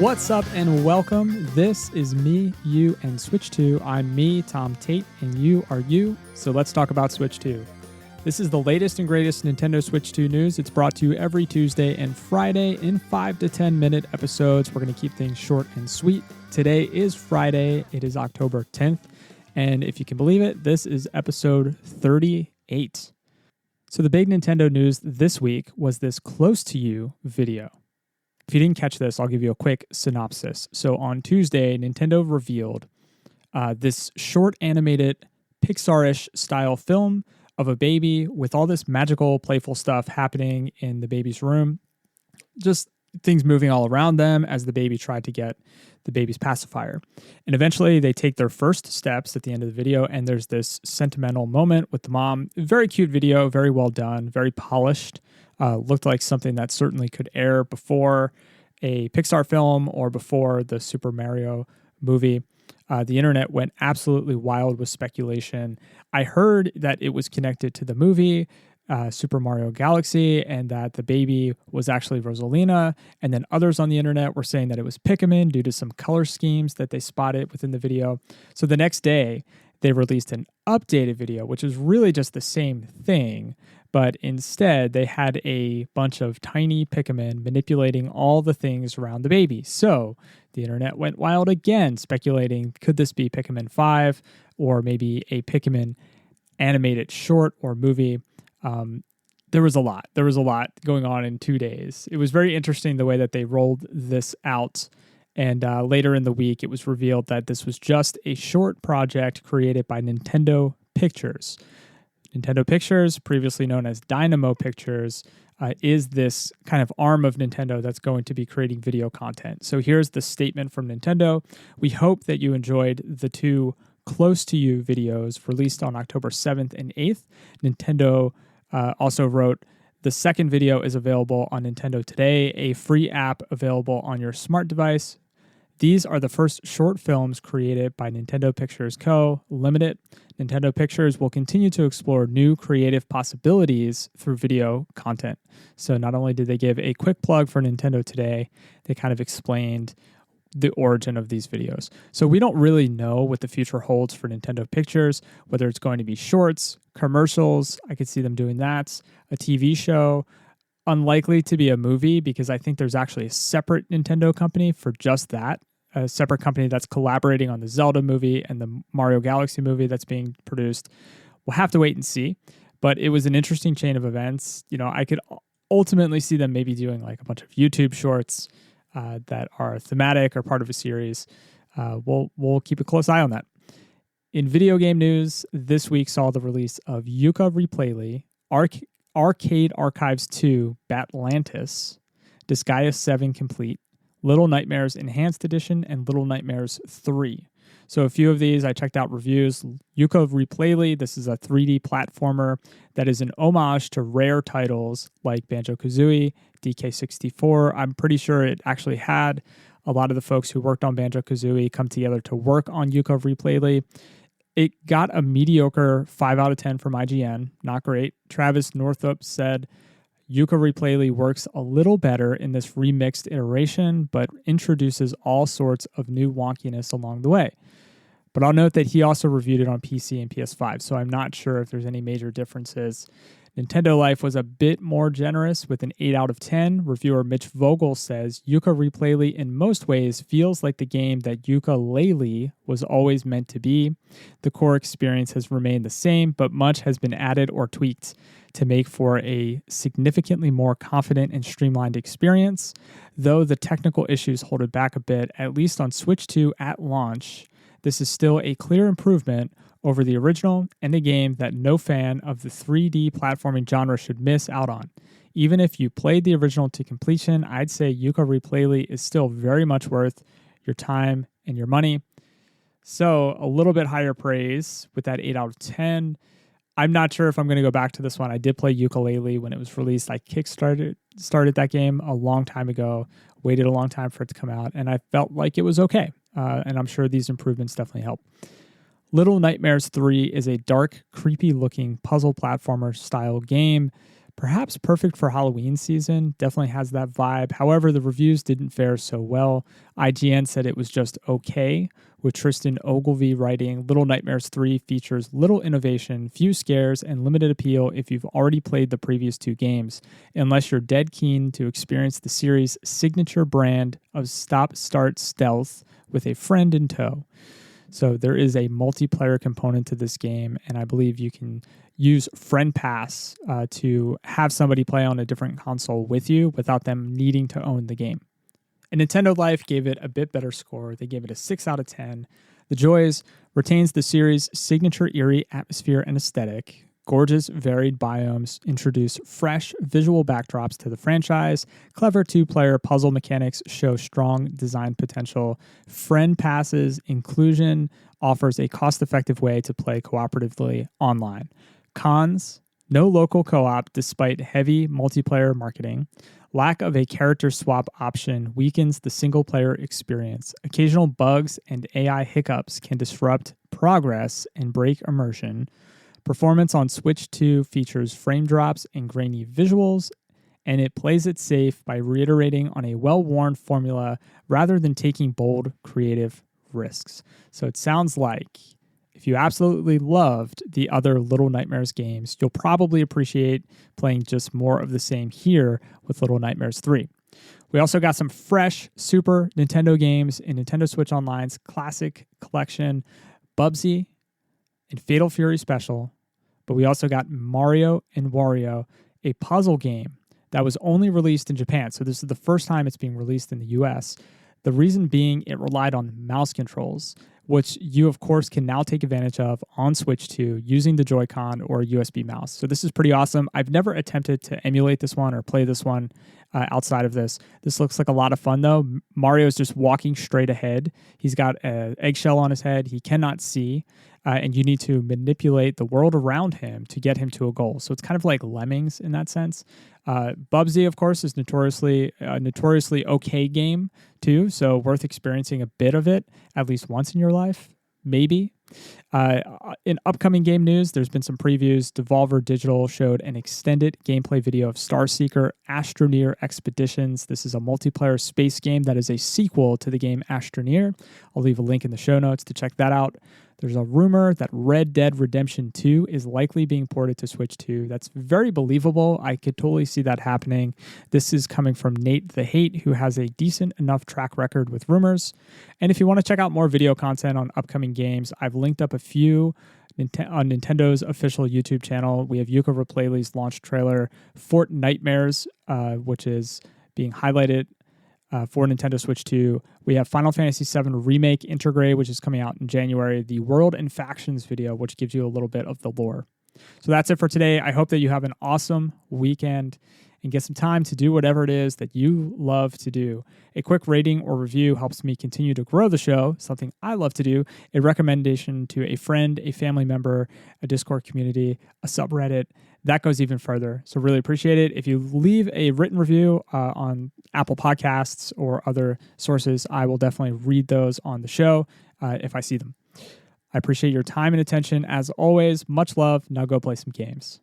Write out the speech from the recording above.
What's up and welcome. This is me, you, and Switch 2. I'm me, Tom Tate, and you are you. So let's talk about Switch 2. This is the latest and greatest Nintendo Switch 2 news. It's brought to you every Tuesday and Friday in 5 to 10 minute episodes. We're going to keep things short and sweet. Today is Friday. It is October 10th. And if you can believe it, this is episode 38. So the big Nintendo news this week was this Close to You video. If you didn't catch this, I'll give you a quick synopsis. So on Tuesday, Nintendo revealed this short animated Pixar-ish style film of a baby with all this magical, playful stuff happening in the baby's room. Just things moving all around them as the baby tried to get the baby's pacifier. And eventually they take their first steps at the end of the video, and there's this sentimental moment with the mom. Very cute video, very well done, very polished. Looked like something that certainly could air before a Pixar film or before the Super Mario movie. The internet went absolutely wild with speculation. I heard that it was connected to the movie Super Mario Galaxy and that the baby was actually Rosalina. And then others on the internet were saying that it was Pikmin due to some color schemes that they spotted within the video. So the next day, they released an updated video, which is really just the same thing. But instead, they had a bunch of tiny Pikmin manipulating all the things around the baby. So the internet went wild again, speculating, could this be Pikmin 5 or maybe a Pikmin animated short or movie? There was a lot. There was a lot going on in 2 days. It was very interesting the way that they rolled this out. And later in the week, it was revealed that this was just a short project created by Nintendo Pictures. Nintendo Pictures, previously known as Dynamo Pictures, is this kind of arm of Nintendo that's going to be creating video content. So here's the statement from Nintendo. We hope that you enjoyed the two Close to You videos released on October 7th and 8th. Nintendo also wrote, the second video is available on Nintendo Today, a free app available on your smart device. These are the first short films created by Nintendo Pictures Co. Limited. Nintendo Pictures will continue to explore new creative possibilities through video content. So not only did they give a quick plug for Nintendo Today, they kind of explained the origin of these videos. So we don't really know what the future holds for Nintendo Pictures, whether it's going to be shorts, commercials. I could see them doing that, a TV show. Unlikely to be a movie because I think there's actually a separate Nintendo company for just that, a separate company that's collaborating on the Zelda movie and the Mario Galaxy movie that's being produced. We'll have to wait and see, but it was an interesting chain of events. You know, I could ultimately see them maybe doing like a bunch of YouTube shorts that are thematic or part of a series. We'll keep a close eye on that. In video game news, this week saw the release of Yooka Replayly, Arcade Archives 2 Batlantis, Disgaea 7 Complete, Little Nightmares Enhanced Edition, and Little Nightmares 3. So a few of these, I checked out reviews. Yooka Replayly, this is a 3D platformer that is an homage to rare titles like Banjo-Kazooie, DK64. I'm pretty sure it actually had a lot of the folks who worked on Banjo-Kazooie come together to work on Yooka Replayly. It got a mediocre 5 out of 10 from IGN. Not great. Travis Northup said, Yooka Replayly works a little better in this remixed iteration, but introduces all sorts of new wonkiness along the way. But I'll note that he also reviewed it on PC and PS5, so I'm not sure if there's any major differences. Nintendo Life was a bit more generous with an 8 out of 10. Reviewer Mitch Vogel says, Yooka Replayly in most ways feels like the game that Yooka-Laylee was always meant to be. The core experience has remained the same, but much has been added or tweaked to make for a significantly more confident and streamlined experience. Though the technical issues hold it back a bit, at least on Switch 2 at launch, this is still a clear improvement over the original and a game that no fan of the 3D platforming genre should miss out on. Even if you played the original to completion, I'd say Yooka Replayly is still very much worth your time and your money. So a little bit higher praise with that 8 out of 10. I'm not sure if I'm going to go back to this one. I did play Yooka-Laylee when it was released. I started that game a long time ago, waited a long time for it to come out, and I felt like it was okay. And I'm sure these improvements definitely help. Little Nightmares 3 is a dark, creepy-looking puzzle platformer style game Perhaps perfect for Halloween season, definitely has that vibe. However, the reviews didn't fare so well. IGN said it was just okay, with Tristan Ogilvie writing, Little Nightmares 3 features little innovation, few scares, and limited appeal if you've already played the previous 2 games, unless you're dead keen to experience the series' signature brand of stop-start stealth with a friend in tow. So there is a multiplayer component to this game, and I believe you can use Friend Pass to have somebody play on a different console with you without them needing to own the game. And Nintendo Life gave it a bit better score. They gave it a 6 out of 10. The Joys retains the series' signature eerie atmosphere and aesthetic. Gorgeous, varied biomes introduce fresh visual backdrops to the franchise. Clever two-player puzzle mechanics show strong design potential. Friend Pass's inclusion offers a cost-effective way to play cooperatively online. Cons: no local co-op despite heavy multiplayer marketing. Lack of a character swap option weakens the single-player experience. Occasional bugs and AI hiccups can disrupt progress and break immersion. Performance on Switch 2 features frame drops and grainy visuals, and it plays it safe by reiterating on a well-worn formula rather than taking bold, creative risks. So it sounds like if you absolutely loved the other Little Nightmares games, you'll probably appreciate playing just more of the same here with Little Nightmares 3. We also got some fresh Super Nintendo games in Nintendo Switch Online's Classic Collection, Bubsy and Fatal Fury Special, but we also got Mario and Wario, a puzzle game that was only released in Japan. So this is the first time it's being released in the US. The reason being it relied on mouse controls, which you, of course, can now take advantage of on Switch 2 using the Joy-Con or USB mouse. So this is pretty awesome. I've never attempted to emulate this one or play this one outside of this. This looks like a lot of fun, though. Mario's just walking straight ahead. He's got an eggshell on his head. He cannot see, and you need to manipulate the world around him to get him to a goal. So it's kind of like Lemmings in that sense. Bubsy, of course, is notoriously okay game too, so worth experiencing a bit of it at least once in your life, maybe. In upcoming game news, there's been some previews. Devolver Digital showed an extended gameplay video of Starseeker Astroneer Expeditions. This is a multiplayer space game that is a sequel to the game Astroneer. I'll leave a link in the show notes to check that out. There's a rumor that Red Dead Redemption 2 is likely being ported to Switch 2. That's very believable. I could totally see that happening. This is coming from Nate the Hate, who has a decent enough track record with rumors. And if you want to check out more video content on upcoming games, I've linked up a few on Nintendo's official YouTube channel. We have Yuka Raplaley's launch trailer, Fort Nightmares, which is being highlighted for Nintendo Switch 2. We have Final Fantasy VII Remake Intergrade, which is coming out in January. The World and Factions video, which gives you a little bit of the lore. So that's it for today. I hope that you have an awesome weekend and get some time to do whatever it is that you love to do. A quick rating or review helps me continue to grow the show, something I love to do. A recommendation to a friend, a family member, a Discord community, a subreddit, that goes even further. So really appreciate it. If you leave a written review on Apple Podcasts or other sources, I will definitely read those on the show if I see them. I appreciate your time and attention. As always, much love. Now go play some games.